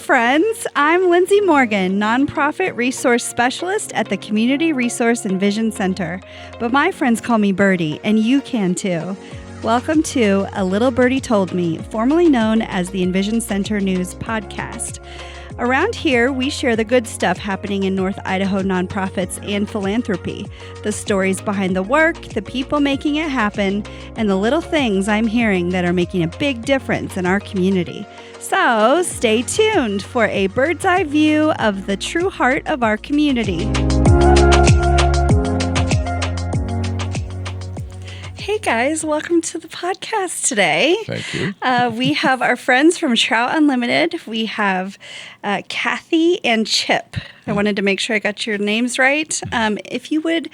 friends. I'm Lindsay Morgan, nonprofit resource specialist at the Community Resource EnVision Center. But my friends call me Birdie, and you can too. Welcome to A Little Birdie Told Me, formerly known as the EnVision Center News Podcast. Around here, we share the good stuff happening in North Idaho nonprofits and philanthropy, the stories behind the work, the people making it happen, and the little things I'm hearing that are making a big difference in our community. So stay tuned for a bird's eye view of the true heart of our community. Hey guys, welcome to the podcast today. Thank you. We have our friends from Trout Unlimited. We have Cathy and Chip. I wanted to make sure I got your names right. If you would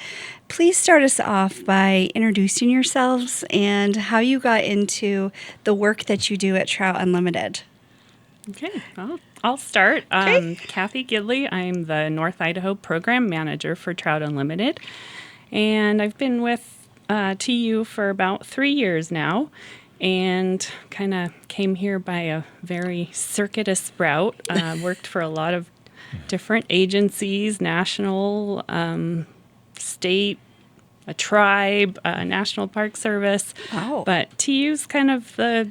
please start us off by introducing yourselves and how you got into the work that you do at Trout Unlimited. Okay, I'll start. Okay. Cathy Gidly. I'm the North Idaho Program Manager for Trout Unlimited, and I've been with TU for about 3 years now, and kind of came here by a very circuitous route. Worked for a lot of different agencies, national, state, a tribe, National Park Service. Wow. But TU's kind of the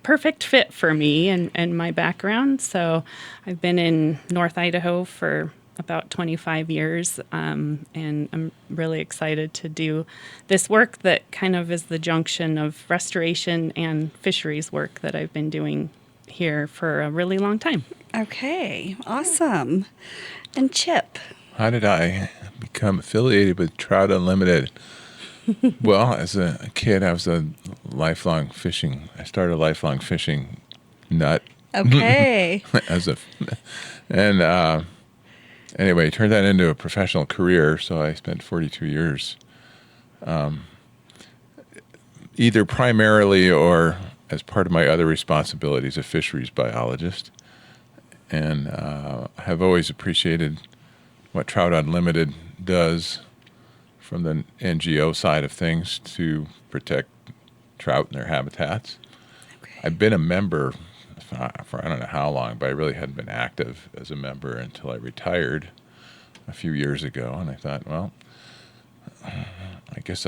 perfect fit for me and my background. So I've been in North Idaho for about 25 years, and I'm really excited to do this work that kind of is the junction of restoration and fisheries work that I've been doing here for a really long time. Okay, awesome. And Chip. How did I become affiliated with Trout Unlimited? Well, as a kid, I was I started a lifelong fishing nut. Okay. Anyway, turned that into a professional career, so I spent 42 years either primarily or as part of my other responsibilities, a fisheries biologist. And I have always appreciated what Trout Unlimited does from the NGO side of things to protect trout and their habitats. Okay. I've been a member for I don't know how long, but I really hadn't been active as a member until I retired a few years ago. And I thought, well, I guess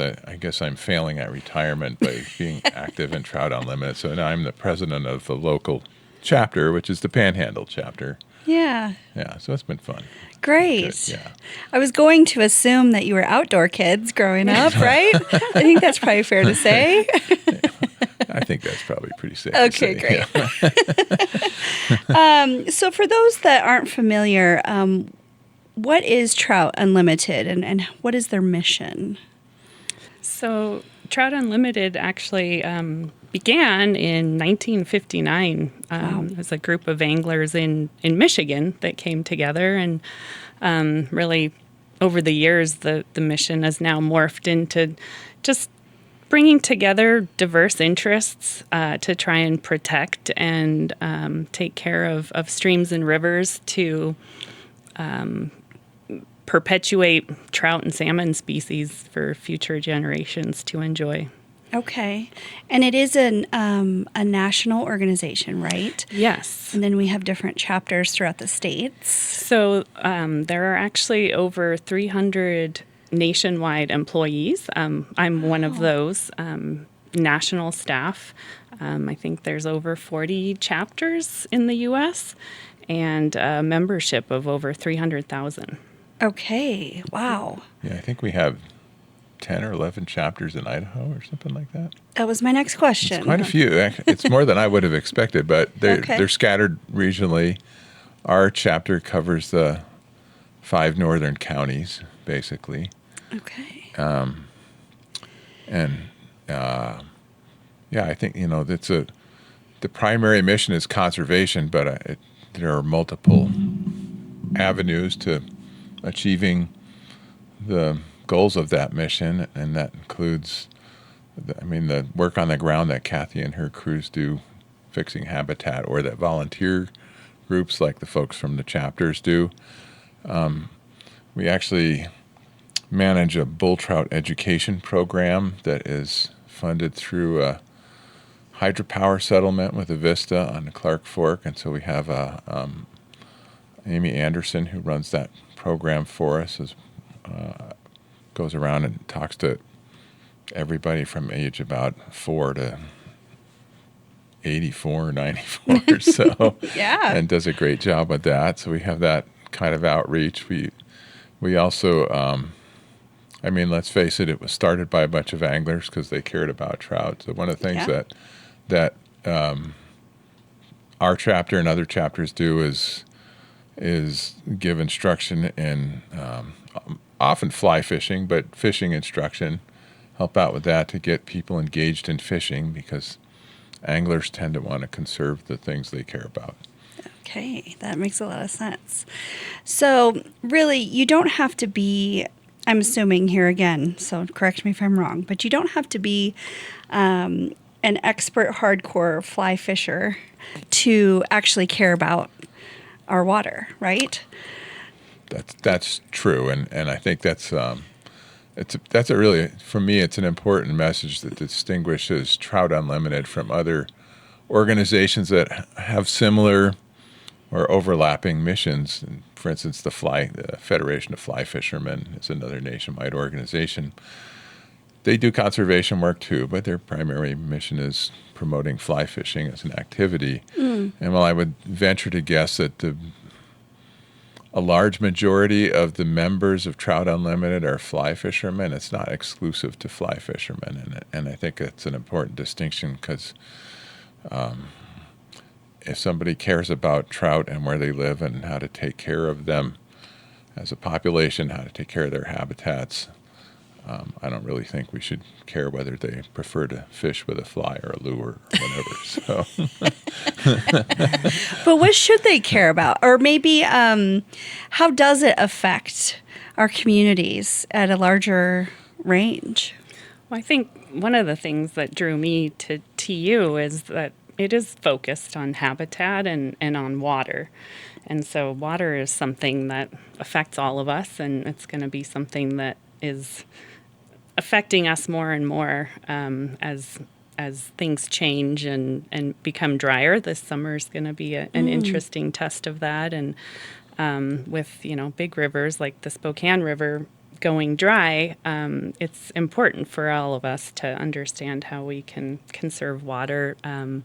I'm failing at retirement by being active in Trout Unlimited. So now I'm the president of the local chapter, which is the Panhandle chapter. Yeah. Yeah, so it's been fun. Great. Good, yeah. I was going to assume that you were outdoor kids growing up, right? I think that's probably fair to say. I think that's probably pretty safe. Okay, to say. great. Yeah. So for those that aren't familiar, what is Trout Unlimited and what is their mission? So Trout Unlimited actually began in 1959 as a group of anglers in Michigan that came together, and really over the years the mission has now morphed into just bringing together diverse interests to try and protect and take care of streams and rivers to perpetuate trout and salmon species for future generations to enjoy. Okay. And it is a national organization, right? Yes. And then we have different chapters throughout the states. So there are actually over 300 nationwide employees. I'm one of those national staff. I think there's over 40 chapters in the U.S. and a membership of over 300,000. Okay. Wow. Yeah, I think we have 10 or 11 chapters in Idaho or something like that. That was my next question. It's quite a few. It's more than I would have expected, but they're scattered regionally. Our chapter covers the 5 northern counties, basically. Okay. I think, the primary mission is conservation, but there are multiple avenues to achieving the goals of that mission, and that includes, the work on the ground that Cathy and her crews do, fixing habitat, or that volunteer groups like the folks from the chapters do. We actually manage a bull trout education program that is funded through a hydropower settlement with a Vista on the Clark Fork, and so we have Amy Anderson, who runs that program for us, goes around and talks to everybody from age about 4 to 84 or 94 so Yeah. and does a great job with that. So we have that kind of outreach. We also let's face it, it was started by a bunch of anglers because they cared about trout. So one of the things that our chapter and other chapters do is give instruction in often fly fishing, but fishing instruction, help out with that to get people engaged in fishing, because anglers tend to want to conserve the things they care about. Okay, that makes a lot of sense. So really, you don't have to be, I'm assuming here again, so correct me if I'm wrong, but you don't have to be an expert hardcore fly fisher to actually care about our water, right? That's true, and I think that's a really, for me, it's an important message that distinguishes Trout Unlimited from other organizations that have similar or overlapping missions. And for instance, the Federation of Fly Fishermen is another nationwide organization. They do conservation work too, but their primary mission is promoting fly fishing as an activity. And while I would venture to guess that a large majority of the members of Trout Unlimited are fly fishermen, it's not exclusive to fly fishermen. And I think it's an important distinction, because if somebody cares about trout and where they live and how to take care of them as a population, how to take care of their habitats, I don't really think we should care whether they prefer to fish with a fly or a lure or whatever. But what should they care about? Or maybe how does it affect our communities at a larger range? Well, I think one of the things that drew me to TU is that it is focused on habitat and on water. And so water is something that affects all of us, and it's going to be something that is affecting us more and more as things change and become drier. This summer is going to be an interesting test of that. And with, big rivers like the Spokane River going dry, it's important for all of us to understand how we can conserve water. And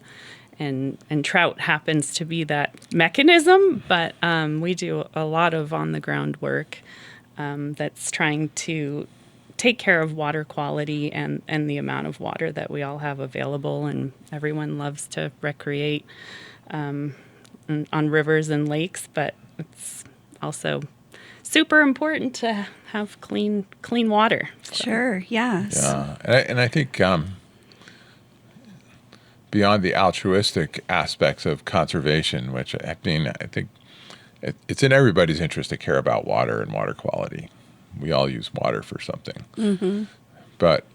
trout happens to be that mechanism, but we do a lot of on-the-ground work that's trying to take care of water quality and the amount of water that we all have available. And everyone loves to recreate on rivers and lakes, but it's also super important to have clean water. So. Sure, yes. Yeah, and I think beyond the altruistic aspects of conservation, which I think it's in everybody's interest to care about water and water quality. We all use water for something. Mm-hmm. But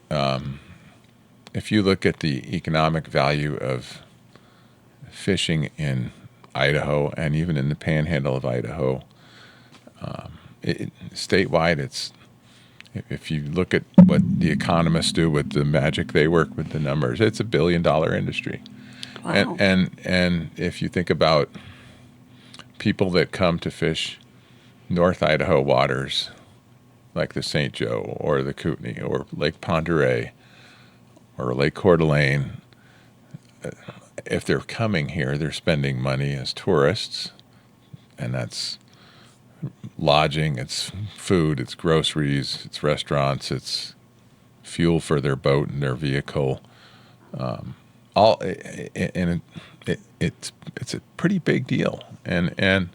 if you look at the economic value of fishing in Idaho and even in the panhandle of Idaho, statewide, if you look at what the economists do with the magic they work with the numbers, it's $1 billion industry. Wow. And if you think about people that come to fish North Idaho waters, like the St. Joe or the Kootenai or Lake Pend Oreille or Lake Coeur d'Alene, if they're coming here, they're spending money as tourists, and that's lodging, it's food, it's groceries, it's restaurants, it's fuel for their boat and their vehicle. It's a pretty big deal, and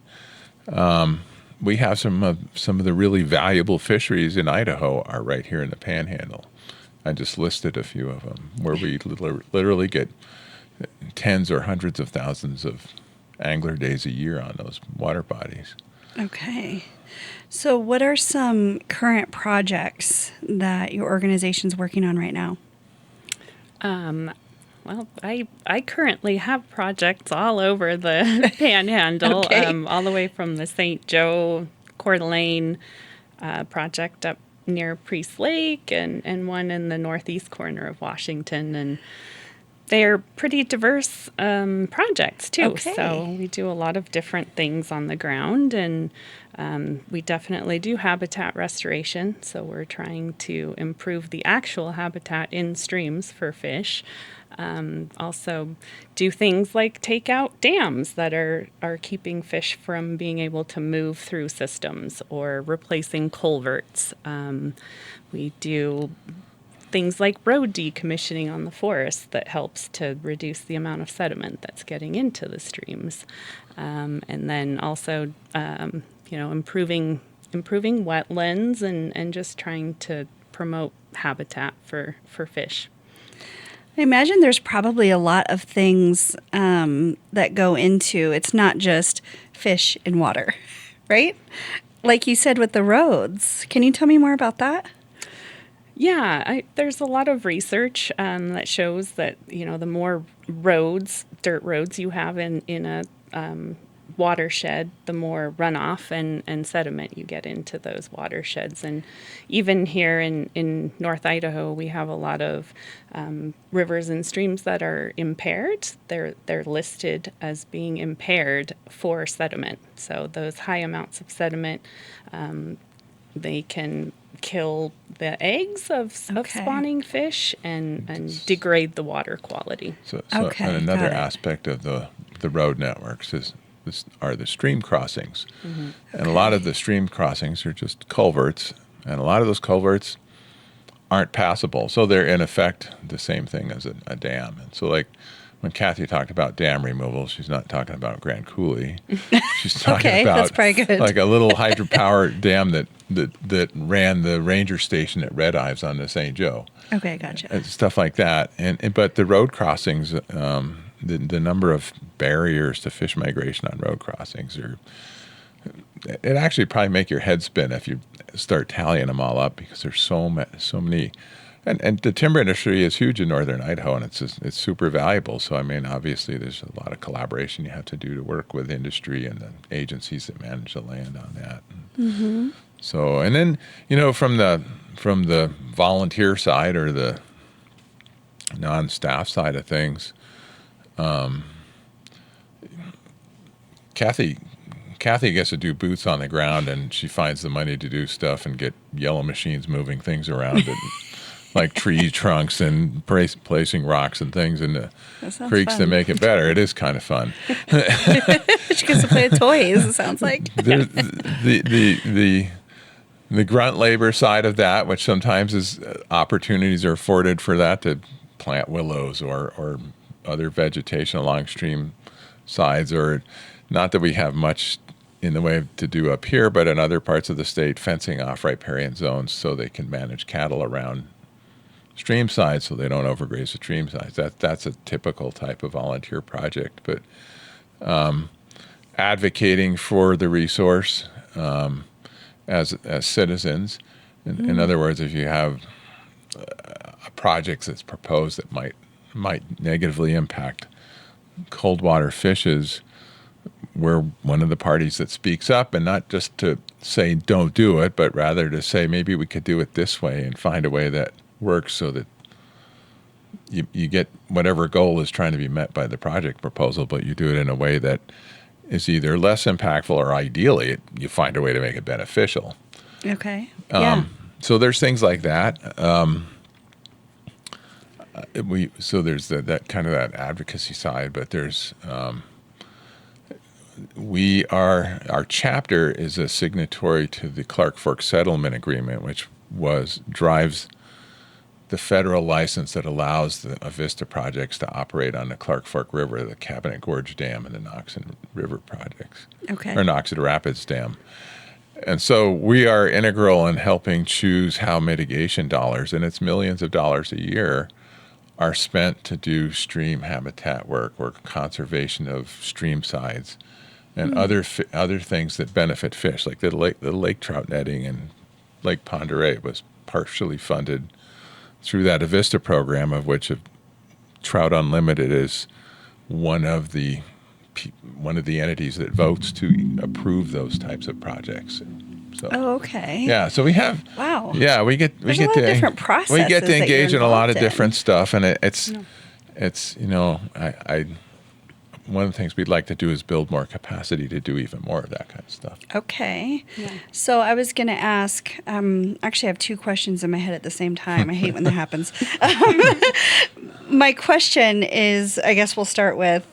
we have some of the really valuable fisheries in Idaho are right here in the Panhandle. I just listed a few of them where we literally get tens or hundreds of thousands of angler days a year on those water bodies. Okay. So what are some current projects that your organization's working on right now? Well, I currently have projects all over the Panhandle, Okay. all the way from the St. Joe, Coeur d'Alene project up near Priest Lake, and one in the northeast corner of Washington. And They're pretty diverse projects too. Okay. So we do a lot of different things on the ground, and we definitely do habitat restoration. So we're trying to improve the actual habitat in streams for fish. Also do things like take out dams that are keeping fish from being able to move through systems, or replacing culverts. We do things like road decommissioning on the forest that helps to reduce the amount of sediment that's getting into the streams. And then also, improving wetlands and just trying to promote habitat for fish. I imagine there's probably a lot of things that go into, it's not just fish in water, right? Like you said with the roads. Can you tell me more about that? Yeah, there's a lot of research that shows that, the more dirt roads you have in a watershed, the more runoff and sediment you get into those watersheds. And even here in North Idaho, we have a lot of rivers and streams that are impaired. They're listed as being impaired for sediment. So those high amounts of sediment, they can kill the eggs of spawning fish and degrade the water quality. So Okay, and another got it. aspect of the road networks are the stream crossings. Mm-hmm. And a lot of the stream crossings are just culverts, and a lot of those culverts aren't passable. So they're in effect the same thing as a dam. And so, like, when Cathy talked about dam removal, she's not talking about Grand Coulee. She's talking Okay, about that's probably good. like a little hydropower dam that ran the ranger station at Red Ives on the St. Joe. Okay, gotcha. And stuff like that. But the road crossings, the number of barriers to fish migration on road crossings it actually probably make your head spin if you start tallying them all up, because there's so many. And the timber industry is huge in northern Idaho, and it's super valuable. So, I mean, obviously there's a lot of collaboration you have to do to work with industry and the agencies that manage the land on that. Mm-hmm. So, and then, from the volunteer side or the non-staff side of things, Cathy gets to do boots on the ground, and she finds the money to do stuff and get yellow machines moving things around and like tree trunks and placing rocks and things in the creeks to make it better. It is kind of fun. She gets to play with toys, it sounds like. There's the grunt labor side of that, which sometimes is opportunities are afforded for that to plant willows or other vegetation along stream sides, or not that we have much in the way to do up here, but in other parts of the state, fencing off riparian zones so they can manage cattle around stream sides so they don't overgraze the stream sides. That's a typical type of volunteer project. But advocating for the resource as citizens, in other words, if you have a project that's proposed that might negatively impact cold water fishes, we're one of the parties that speaks up, and not just to say don't do it, but rather to say maybe we could do it this way and find a way that works so that you get whatever goal is trying to be met by the project proposal, but you do it in a way that is either less impactful or ideally you find a way to make it beneficial. Okay. Yeah. So there's things like that. So there's that kind of that advocacy side, but there's our chapter is a signatory to the Clark Fork Settlement Agreement, which drives the federal license that allows the Avista projects to operate on the Clark Fork River, the Cabinet Gorge Dam, and the Noxon River projects, Okay. or Noxon Rapids Dam. And so we are integral in helping choose how mitigation dollars, and it's millions of dollars a year, are spent to do stream habitat work or conservation of stream sides and other things that benefit fish, like the lake trout netting and Lake Pend Oreille was partially funded through that Avista program, of which Trout Unlimited is one of the entities that votes to approve those types of projects. So, Oh, okay. yeah, so we have. Wow. Yeah, we get There's a lot of different processes we get to that you're engage in a lot of involved in. different stuff, and it's it's, I one of the things we'd like to do is build more capacity to do even more of that kind of stuff. Okay. Yeah. So I was going to ask, actually I have two questions in my head at the same time. I hate when that happens. My question is, I guess we'll start with,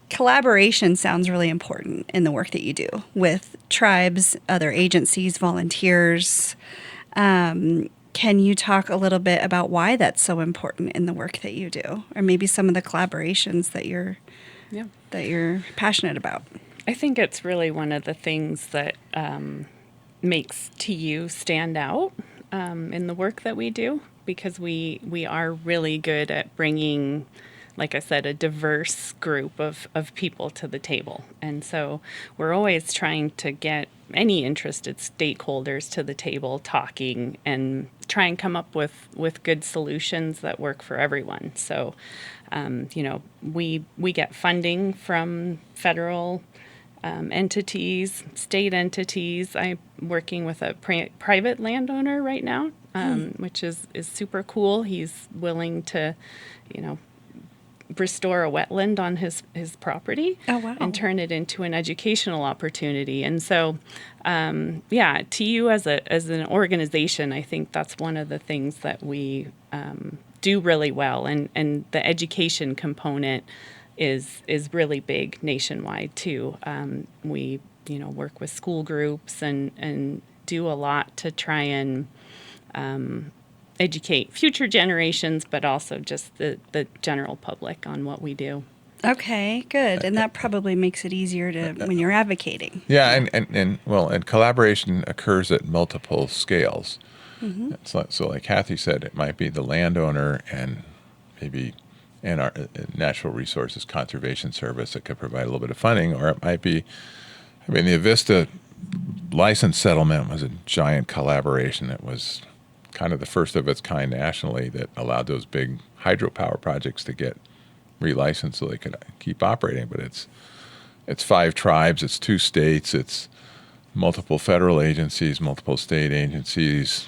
collaboration sounds really important in the work that you do with tribes, other agencies, volunteers. Can you talk a little bit about why that's so important in the work that you do, or maybe some of the collaborations that you're passionate about? I think it's really one of the things that makes TU stand out in the work that we do, because we are really good at bringing, like I said, a diverse group of people to the table. And so we're always trying to get any interested stakeholders to the table talking and try and come up with good solutions that work for everyone. So, we get funding from federal entities, state entities. I'm working with a private landowner right now, which is super cool. He's willing to, restore a wetland on his property. Oh, wow. And turn it into an educational opportunity. And so, TU as an organization, I think that's one of the things that we do really well. And the education component is really big nationwide too. We work with school groups and do a lot to try and educate future generations, but also just the general public on what we do. Okay, good. And that probably makes it easier when you're advocating. Yeah, and collaboration occurs at multiple scales. Mm-hmm. So like Cathy said, it might be the landowner and maybe our Natural Resources Conservation Service that could provide a little bit of funding, or it might be, the Avista license settlement was a giant collaboration. It was kind of the first of its kind nationally that allowed those big hydropower projects to get relicensed so they could keep operating. But it's 5 tribes, it's 2 states, it's multiple federal agencies, multiple state agencies,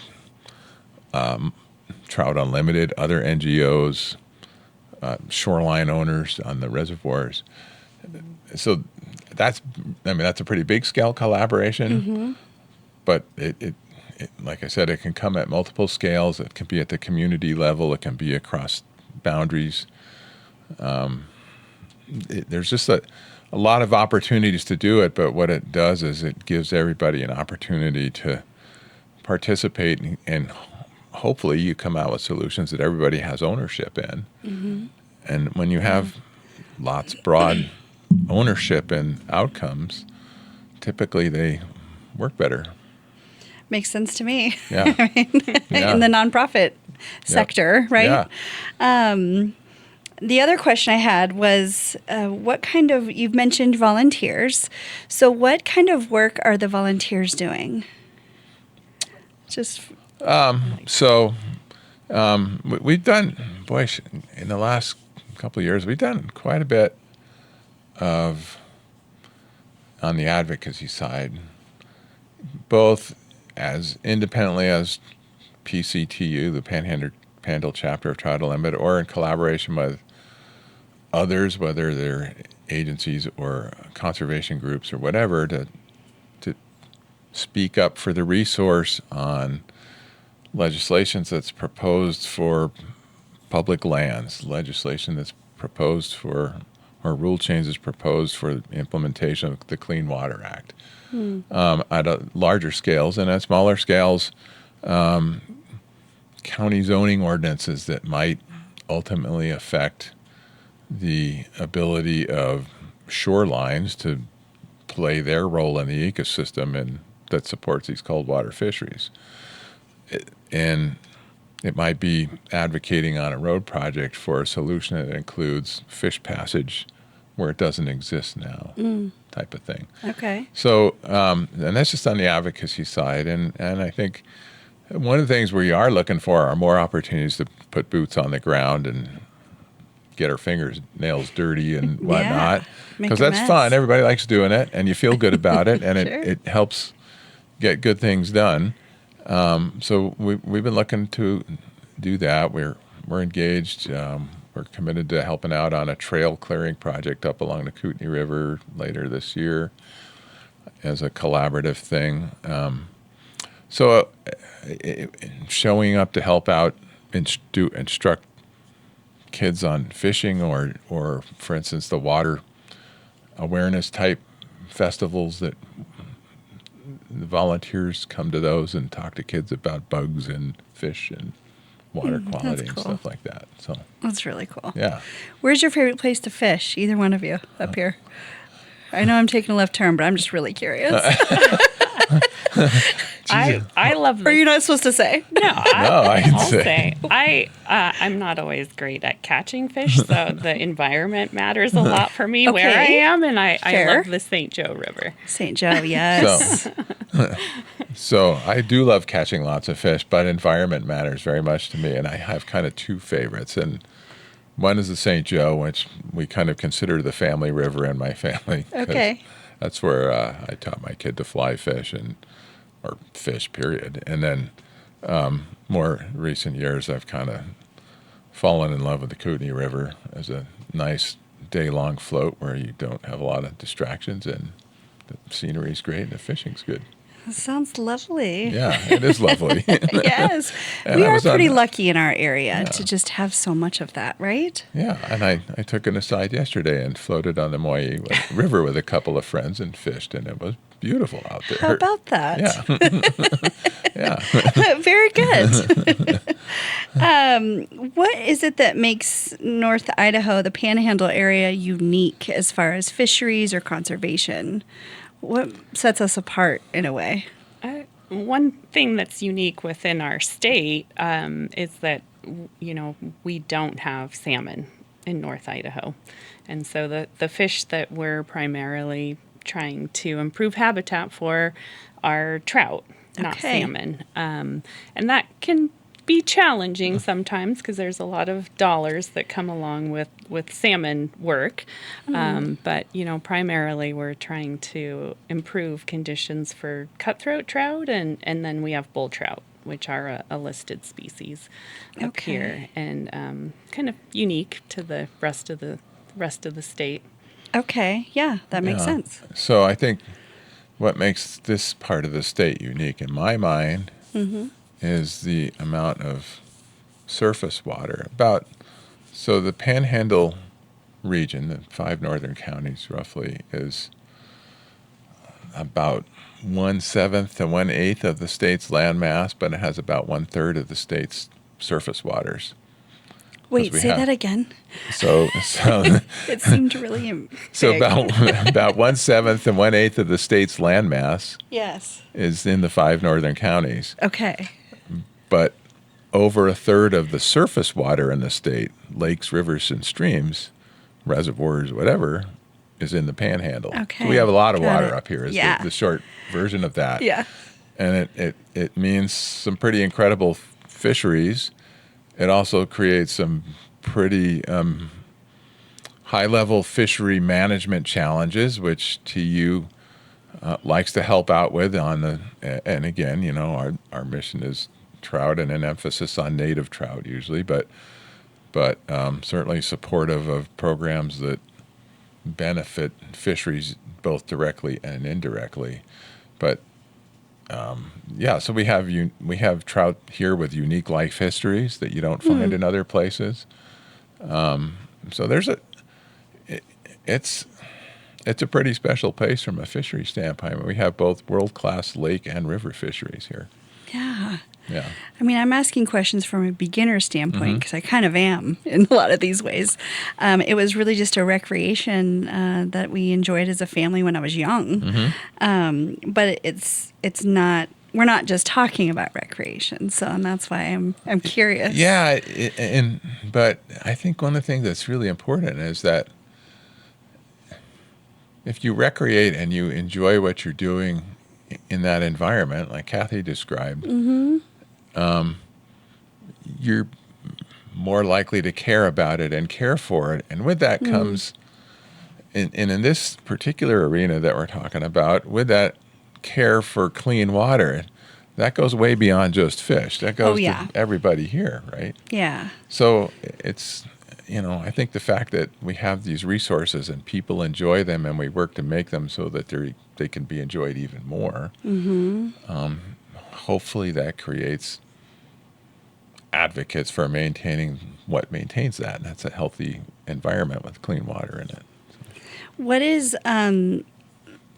Trout Unlimited, other NGOs, shoreline owners on the reservoirs. So that's a pretty big scale collaboration. Mm-hmm. But it, like I said, it can come at multiple scales. It can be at the community level. It can be across boundaries. There's just a lot of opportunities to do it, but what it does is it gives everybody an opportunity to participate, and hopefully you come out with solutions that everybody has ownership in. Mm-hmm. And when you have broad ownership in outcomes, typically they work better. Makes sense to me. Yeah. In the nonprofit sector, right? Yeah. The other question I had was, you've mentioned volunteers. So what kind of work are the volunteers doing? We've done, in the last couple of years, we've done quite a bit on the advocacy side, both as independently as PCTU, the Panhandle chapter of Trout Unlimited, or in collaboration with others, whether they're agencies or conservation groups or whatever, to speak up for the resource on legislation that's proposed for public lands, legislation that's proposed for, or rule changes proposed for the implementation of the Clean Water Act. At larger scales, and at smaller scales, county zoning ordinances that might ultimately affect the ability of shorelines to play their role in the ecosystem and that supports these cold water fisheries. And it might be advocating on a road project for a solution that includes fish passage where it doesn't exist now, type of thing. Okay. So, and that's just on the advocacy side. And I think one of the things we are looking for are more opportunities to put boots on the ground and get our nails dirty and whatnot. Because that's fun. Everybody likes doing it, and you feel good about it, and sure. it helps get good things done. So we've been looking to do that. We're engaged we're committed to helping out on a trail clearing project up along the Kootenai River later this year as a collaborative thing. So showing up to help out, instruct kids on fishing, or for instance, the water awareness type festivals that the volunteers come to those and talk to kids about bugs and fish and water quality and stuff like that. So That's really cool. yeah. Where's your favorite place to fish? Either one of you up here. I know I'm taking a left turn, but I'm just really curious. I love Or this. you're not supposed to say? No, I can I'll say. I'm not always great at catching fish, so the environment matters a lot for me where I Okay. am, and I Fair. love the St. Joe River. St. Joe, yes. So I do love catching lots of fish, but environment matters very much to me, and I have kind of two favorites. And one is the St. Joe, which we kind of consider the family river in my family. 'cause Okay. That's where I taught my kid to fly fish or fish, period. And then more recent years, I've kind of fallen in love with the Kootenai River as a nice day-long float where you don't have a lot of distractions and the scenery's great and the fishing's good. That sounds lovely. Yeah, it is lovely. Yes. And We I are was on pretty the- lucky in our area to just have so much of that, right? Yeah, and I took an aside yesterday and floated on the Moy River with a couple of friends and fished, and it was beautiful out there. How about that? Yeah. Yeah. Very good. What is it that makes North Idaho, the Panhandle area, unique as far as fisheries or conservation? What sets us apart in a way? One thing that's unique within our state is that, we don't have salmon in North Idaho. And so the fish that we're primarily trying to improve habitat for are trout, not Okay. salmon. And that can be challenging sometimes because there's a lot of dollars that come along with salmon work. But, primarily we're trying to improve conditions for cutthroat trout, and then we have bull trout, which are a listed species up Okay. here, and kind of unique to the rest of the state. Okay, yeah, that makes Yeah. sense. So I think what makes this part of the state unique in my mind is the amount of surface water. So the Panhandle region, the 5 northern counties roughly, is about 1/7 to 1/8 of the state's land mass, but it has about 1/3 of the state's surface waters. Wait, we say have- that again. So It seemed really so big. about 1/7 to 1/8 of the state's land mass Yes. is in the 5 northern counties, Okay. but over 1/3 of the surface water in the state, lakes, rivers, and streams, reservoirs, whatever, is in the Panhandle. Okay, So we have a lot of got water it. up here. Is Yeah. the short version of that. Yeah. And it means some pretty incredible fisheries. It also creates some pretty high-level fishery management challenges, which TU likes to help out with and again, our mission is trout and an emphasis on native trout usually, but certainly supportive of programs that benefit fisheries both directly and indirectly. But so we have trout here with unique life histories that you don't find in other places. So it's a pretty special place from a fishery standpoint. We have both world-class lake and river fisheries here. Yeah. Yeah. I mean, I'm asking questions from a beginner standpoint because I kind of am in a lot of these ways. It was really just a recreation that we enjoyed as a family when I was young. But it's not. We're not just talking about recreation, and that's why I'm curious. Yeah, but I think one of the things that's really important is that if you recreate and you enjoy what you're doing in that environment, like Cathy described, you're more likely to care about it and care for it. And with that comes, in this particular arena that we're talking about, with that care for clean water, that goes way beyond just fish. That goes yeah. to everybody here, right? Yeah. So it's, I think the fact that we have these resources and people enjoy them and we work to make them so that they can be enjoyed even more, hopefully that creates advocates for maintaining what maintains that. And that's a healthy environment with clean water in it. What is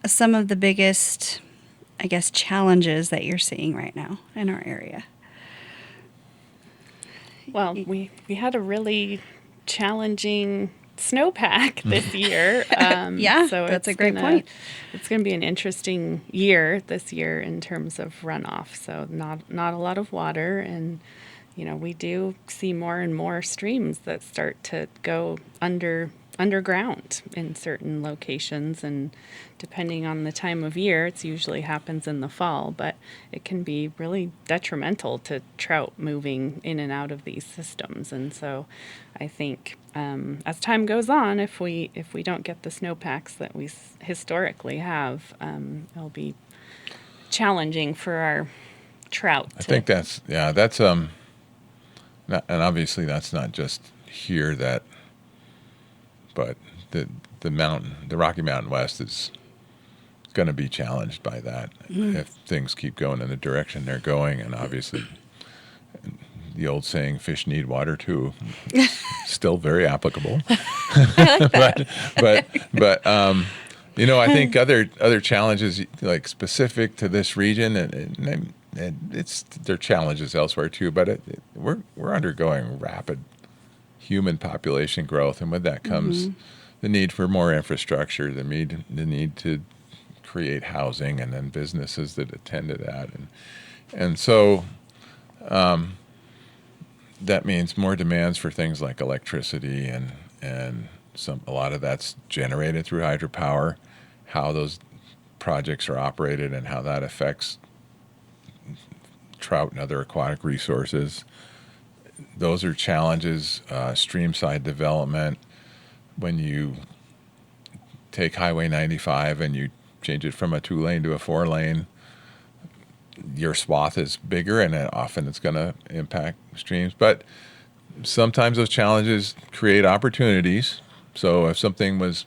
some of the biggest, I guess, challenges that you're seeing right now in our area? Well, we had a really challenging snowpack this year. Yeah, so that's a great point. It's going to be an interesting year this year in terms of runoff. So not a lot of water, and we do see more and more streams that start to go underground in certain locations, and depending on the time of year, it usually happens in the fall, but it can be really detrimental to trout moving in and out of these systems. And so I think as time goes on, if we don't get the snowpacks that we historically have, it'll be challenging for our trout. I think that's and obviously that's not just here, but the Rocky Mountain West is going to be challenged by that if things keep going in the direction they're going. And obviously, the old saying, "Fish need water too," is still very applicable. I like that. but I think other challenges like specific to this region, and there are challenges elsewhere too. But we're undergoing rapid human population growth, and with that comes the need for more infrastructure, the need to create housing, and then businesses that attend to that, and so that means more demands for things like electricity, and a lot of that's generated through hydropower. How those projects are operated and how that affects trout and other aquatic resources. Those are challenges. Streamside development, when you take Highway 95 and you change it from a 2-lane to a 4-lane, your swath is bigger, and often it's going to impact streams. But sometimes those challenges create opportunities. So if something was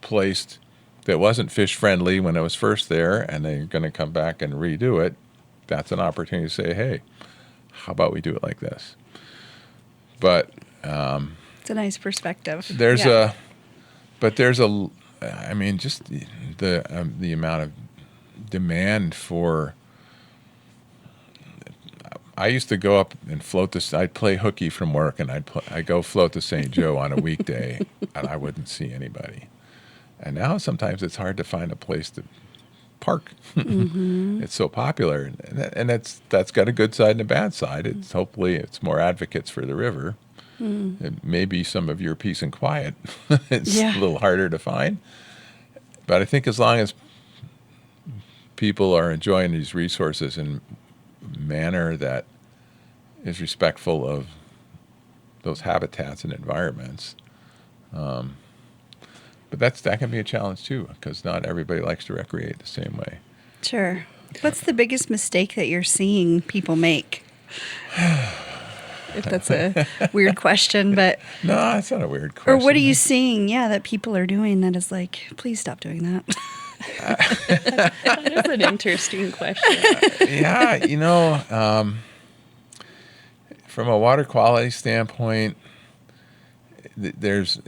placed that wasn't fish friendly when it was first there, and they're going to come back and redo it, that's an opportunity to say, hey, how about we do it like this? But it's a nice perspective. Just the amount of demand for. I used to go up and float this. I'd play hooky from work, and I'd go float to St. Joe on a weekday, and I wouldn't see anybody. And now sometimes it's hard to find a place to park. It's so popular, and that's got a good side and a bad side. Hopefully it's more advocates for the river. It may be some of your peace and quiet. It's a little harder to find, but I think as long as people are enjoying these resources in a manner that is respectful of those habitats and environments, but that can be a challenge too, because not everybody likes to recreate the same way. Sure. What's the biggest mistake that you're seeing people make? If that's a weird question, but... No, it's not a weird question. Or what are you seeing, that people are doing that is like, please stop doing that? That is an interesting question. From a water quality standpoint, there's,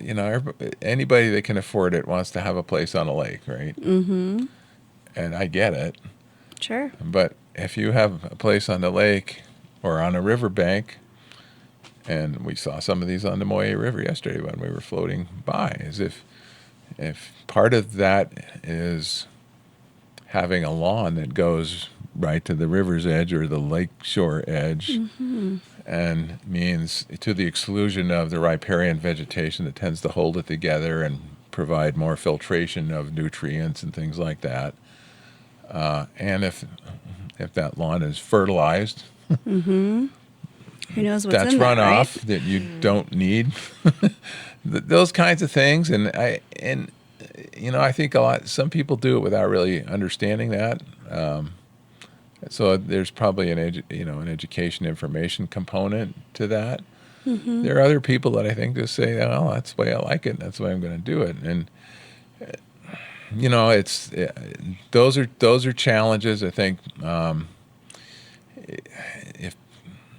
anybody that can afford it wants to have a place on a lake, right? Mm-hmm. And I get it. Sure. But if you have a place on the lake or on a riverbank, and we saw some of these on the Moye River yesterday when we were floating by, as if part of that is having a lawn that goes right to the river's edge or the lake shore edge, and means to the exclusion of the riparian vegetation that tends to hold it together and provide more filtration of nutrients and things like that. And if that lawn is fertilized, who knows what's that's in that, runoff right? that you don't need. Those kinds of things, and I think some people do it without really understanding that. So there's probably an education information component to that. there are other people that I think just say, "Oh, that's the way I like it. And that's the way I'm going to do it." And it's those are challenges. I think if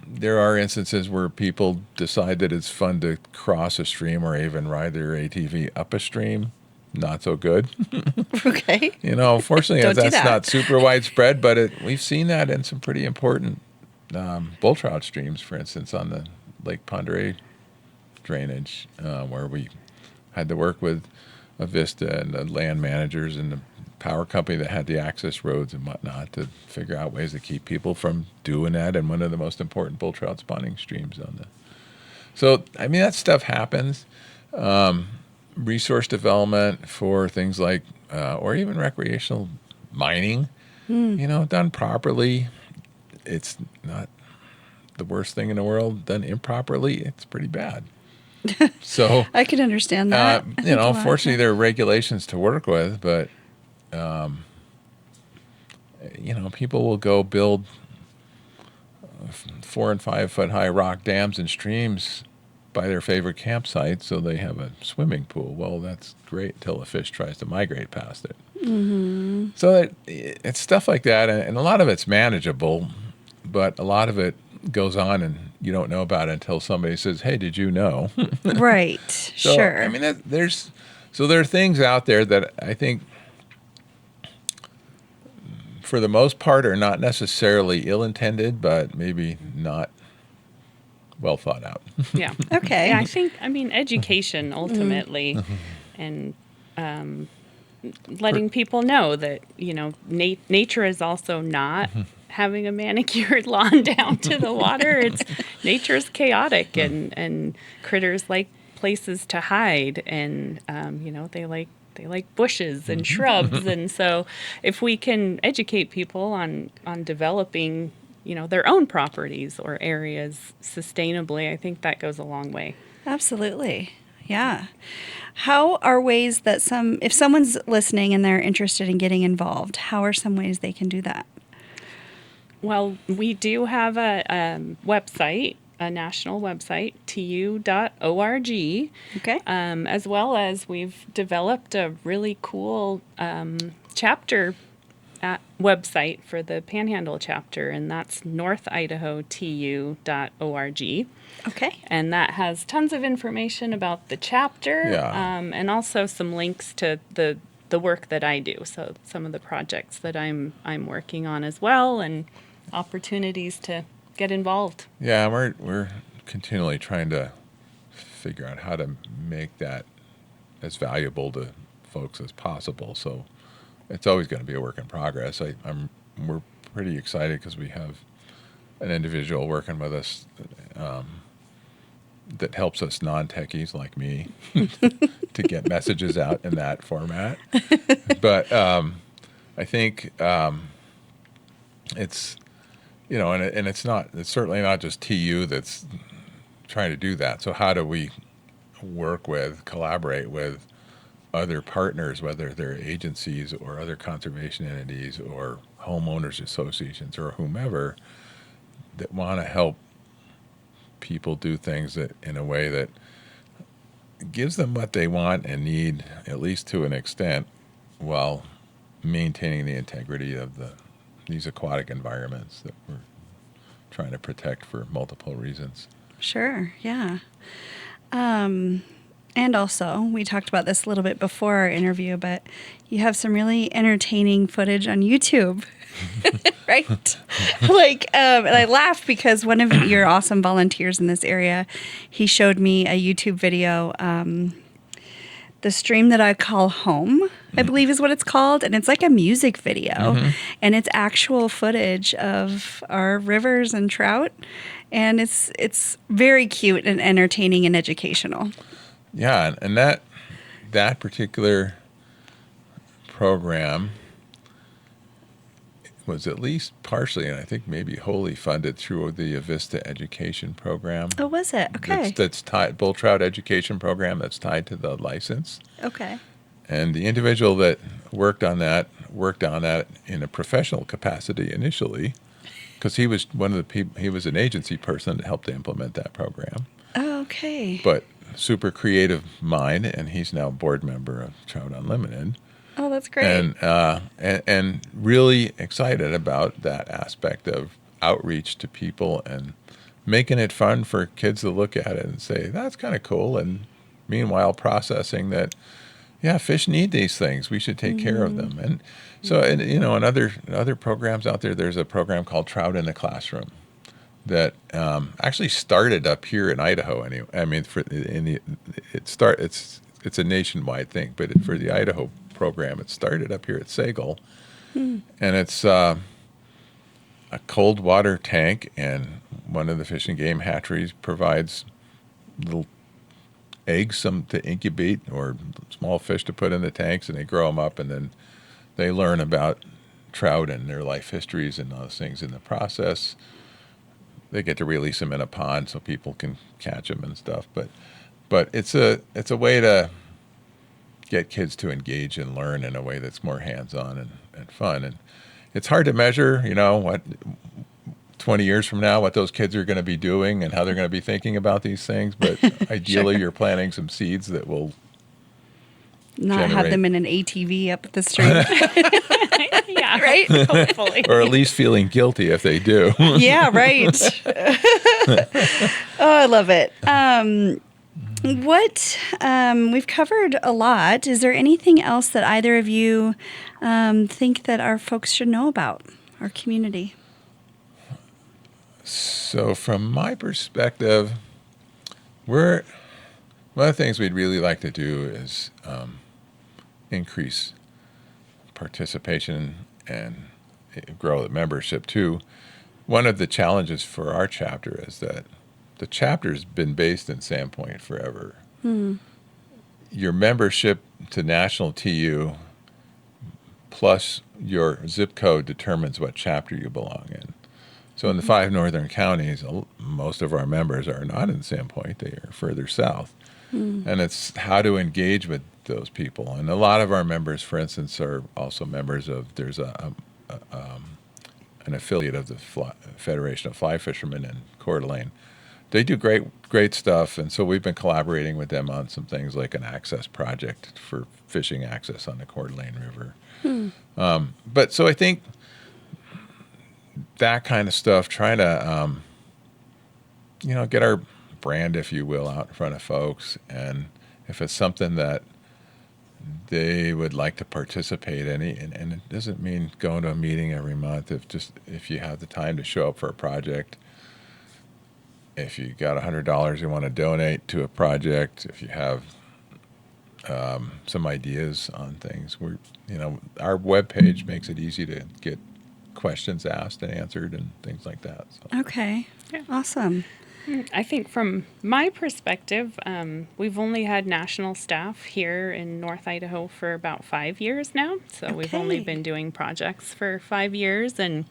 there are instances where people decide that it's fun to cross a stream or even ride their ATV up a stream, not so good. Okay. Fortunately, Don't do that's that. not super widespread, but we've seen that in some pretty important bull trout streams, for instance, on the Lake Pondere drainage, where we had to work with Avista and the land managers and the power company that had the access roads and whatnot to figure out ways to keep people from doing that in one of the most important bull trout spawning streams on the. So, that stuff happens. Resource development for things like, or even recreational mining, done properly, it's not the worst thing in the world. Done improperly, it's pretty bad. So I can understand that. Fortunately, there are regulations to work with, but people will go build 4 and 5 foot high rock dams and streams by their favorite campsite, so they have a swimming pool. Well, that's great until a fish tries to migrate past it. Mm-hmm. So it's stuff like that, and a lot of it's manageable, but a lot of it goes on and you don't know about it until somebody says, "Hey, did you know?" Right. So, sure. there are things out there that I think, for the most part, are not necessarily ill-intended, but maybe not well thought out. Yeah. Okay. Yeah, I think, education ultimately, and letting people know that, nature is also not having a manicured lawn down to the water. Nature's chaotic, and critters like places to hide, and they like bushes and shrubs. And so if we can educate people on developing their own properties or areas sustainably, I think that goes a long way. Absolutely. Yeah. How are ways that if someone's listening and they're interested in getting involved, how are some ways they can do that? Well, we do have a website, a national website, tu.org. Okay. As well as we've developed a really cool chapter website for the Panhandle chapter, and that's northidahotu.org. Okay. And that has tons of information about the chapter, and also some links to the work that I do. So some of the projects that I'm working on as well, and opportunities to get involved. Yeah, we're continually trying to figure out how to make that as valuable to folks as possible. So it's always going to be a work in progress. We're pretty excited because we have an individual working with us that helps us non-techies like me to get messages out in that format. But I think it's it's certainly not just TU that's trying to do that. So how do we collaborate with other partners, whether they're agencies or other conservation entities or homeowners associations or whomever, that want to help people do things that in a way that gives them what they want and need, at least to an extent, while maintaining the integrity of these aquatic environments that we're trying to protect for multiple reasons. Sure, yeah. And also, we talked about this a little bit before our interview, but you have some really entertaining footage on YouTube, right? And I laughed because one of your awesome volunteers in this area, he showed me a YouTube video, the stream that I call home, I believe is what it's called. And it's like a music video, and it's actual footage of our rivers and trout. And it's very cute and entertaining and educational. Yeah, and that particular program was at least partially, and I think maybe wholly funded through the Avista education program. Oh, was it? Okay. That's tied, bull trout education program that's tied to the license. Okay. And the individual that worked on that in a professional capacity initially, because he was one of the people. He was an agency person that helped to implement that program. Okay. but super creative mind, and he's now board member of Trout Unlimited. Oh, that's great. And really excited about that aspect of outreach to people and making it fun for kids to look at it and say, that's kind of cool. And meanwhile, processing that, yeah, fish need these things. We should take care of them. And so, and, in other programs out there, there's a program called Trout in the Classroom that actually started up here in Idaho. Anyway, I mean, it's a nationwide thing, but for the Idaho program, it started up here at Sagal, and it's a cold water tank, and one of the Fish and Game hatcheries provides little eggs, some to incubate or small fish to put in the tanks, and they grow them up, and then they learn about trout and their life histories and those things in the process. They get to release them in a pond so people can catch them and stuff. But it's a way to get kids to engage and learn in a way that's more hands-on and fun. And it's hard to measure, what 20 years from now, what those kids are going to be doing and how they're going to be thinking about these things. But ideally, you're planting some seeds that will not have them in an ATV up the street. Yeah, right? Hopefully. Or at least feeling guilty if they do. Yeah, right. Oh, I love it. We've covered a lot. Is there anything else that either of you think that our folks should know about our community? So from my perspective, one of the things we'd really like to do is increase participation and grow the membership too. One of the challenges for our chapter is that the chapter's been based in Sandpoint forever. Your membership to National TU plus your zip code determines what chapter you belong in. So in the 5 northern counties, most of our members are not in Sandpoint. They are further south. And it's how to engage with those people. And a lot of our members, for instance, are also members of, there's an affiliate of the Federation of Fly Fishermen in Coeur d'Alene. They do great stuff, and so we've been collaborating with them on some things like an access project for fishing access on the Coeur d'Alene River. But so I think that kind of stuff, trying to, get our brand, if you will, out in front of folks, and if it's something that they would like to participate in, and it doesn't mean going to a meeting every month. If you have the time to show up for a project, if you got $100 you want to donate to a project, if you have some ideas on things, our webpage makes it easy to get questions asked and answered and things like that. So. Okay, awesome. I think from my perspective, we've only had national staff here in North Idaho for about 5 years now. So we've only been doing projects for 5 years. And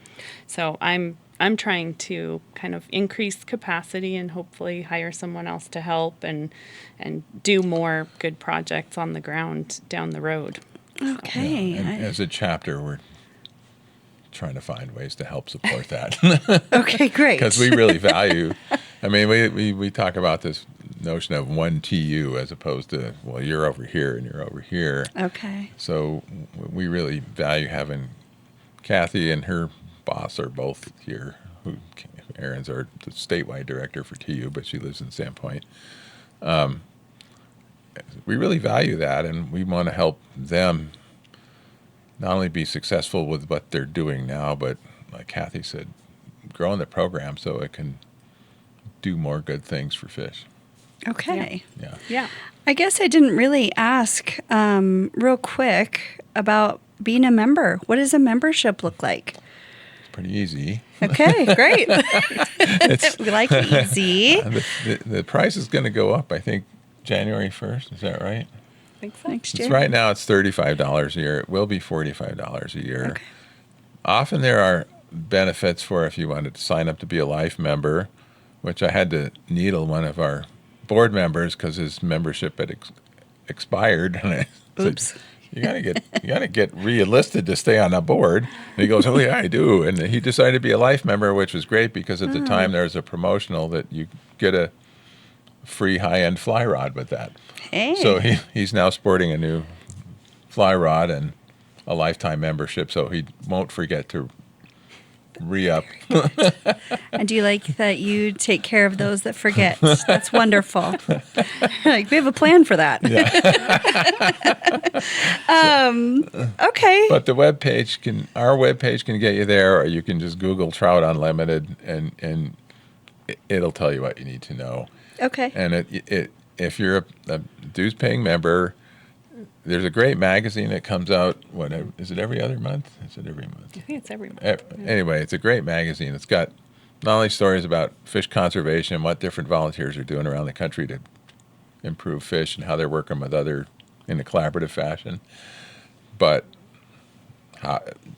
so I'm trying to kind of increase capacity and hopefully hire someone else to help and do more good projects on the ground down the road. Okay. So, and as a chapter, we're trying to find ways to help support that. Okay, great. Because we really value, we talk about this notion of one TU as opposed to, well, you're over here and you're over here. Okay. So we really value having Cathy and her boss are both here. Erin's the statewide director for TU, but she lives in Sandpoint. We really value that, and we want to help them not only be successful with what they're doing now, but like Cathy said, growing the program so it can do more good things for fish. Okay. Yeah. I guess I didn't really ask real quick about being a member. What does a membership look like? It's pretty easy. Okay, great. We like easy. The price is going to go up, I think, January 1st. Is that right? I think so. Next year. Right now it's $35 a year. It will be $45 a year. Okay. Often there are benefits for if you wanted to sign up to be a life member, which I had to needle one of our board members because his membership had expired. And I Oops. said, you gotta get re-enlisted to stay on the board. And he goes, oh yeah, I do. And he decided to be a life member, which was great because at the time there was a promotional that you get a free high-end fly rod with that. Hey. So he's now sporting a new fly rod and a lifetime membership, so he won't forget to re-up. And do you like that you take care of those that forget? That's wonderful. Like, we have a plan for that. Yeah. Okay. But our webpage can get you there, or you can just Google Trout Unlimited, and it'll tell you what you need to know. Okay. And if you're a dues-paying member, there's a great magazine that comes out. Is it every other month? Is it every month? I think it's every month. Anyway, it's a great magazine. It's got not only stories about fish conservation, what different volunteers are doing around the country to improve fish and how they're working with other in a collaborative fashion, but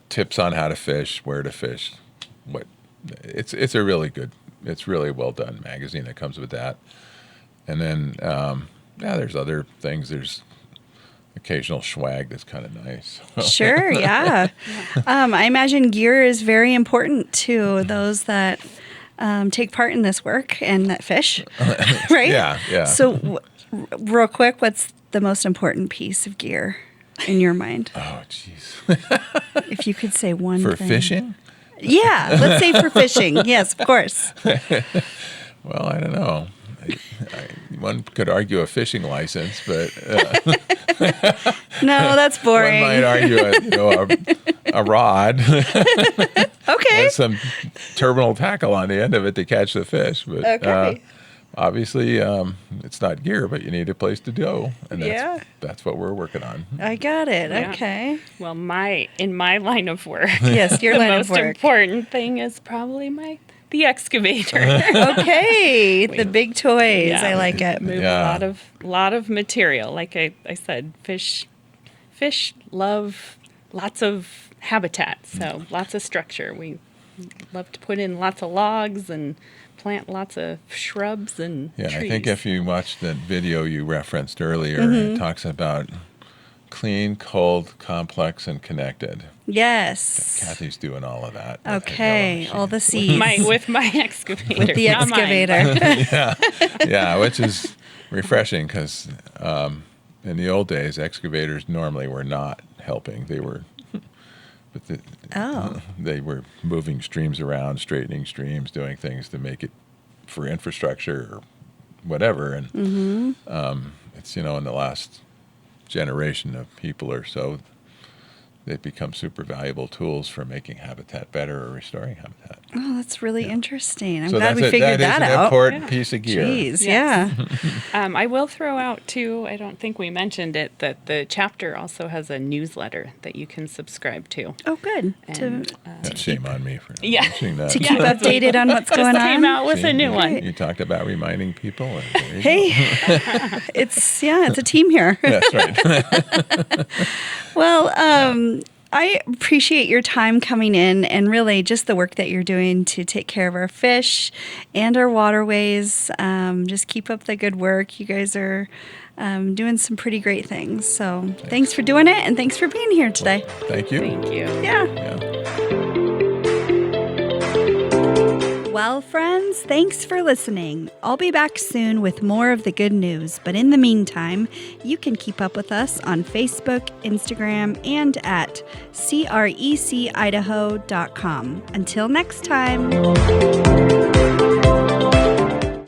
tips on how to fish, where to fish. It's a really good, it's really well done magazine that comes with that. And then there's other things. There's occasional swag that's kind of nice. Sure, yeah. I imagine gear is very important to those that take part in this work and that fish, right? Yeah. So, real quick, what's the most important piece of gear in your mind? Oh, jeez. If you could say one For thing. fishing? Yeah, let's say for fishing. Yes, of course. Well, I don't know. One could argue a fishing license, but No, that's boring. one might argue a rod Okay. and some terminal tackle on the end of it to catch the fish. But Okay. obviously, it's not gear, but you need a place to go, and that's what we're working on. I got it. Yeah. Okay. Well, in my line of work, Yes, your the line most of work. important thing is probably the excavator. Okay, the big toys. Yeah. I like it. Move Yeah. a lot of material. Like I said, fish love lots of habitat, so lots of structure. We love to put in lots of logs and plant lots of shrubs and Yeah, trees. I think if you watch that video you referenced earlier, Mm-hmm. it talks about clean, cold, complex, and connected. Yes. Kathy's doing all of that. Okay, all the C's. with my excavator. With the not mine. excavator. Yeah, which is refreshing because in the old days, excavators normally were not helping. They were, they were moving streams around, straightening streams, doing things to make it for infrastructure or whatever. And it's in the last generation of people or so, they've become super valuable tools for making habitat better or restoring habitat. Oh, that's really interesting. I'm So glad we figured that is an out. important piece of gear. Jeez, Yes. yeah. I will throw out too, I don't think we mentioned it, that the chapter also has a newsletter that you can subscribe to. Oh, good. And, Shame on me for Yeah. mentioning that. To keep updated on what's going just came on. out with a new one. You talked about reminding people. and there you Hey, it's a team here. go. That's right. Well, I appreciate your time coming in and really just the work that you're doing to take care of our fish and our waterways. Just keep up the good work. You guys are doing some pretty great things. So thanks for doing it, and thanks for being here today. Thank you. Thank you. Yeah. Yeah. Well, friends, thanks for listening. I'll be back soon with more of the good news, but in the meantime, you can keep up with us on Facebook, Instagram, and at CRECidaho.com. Until next time.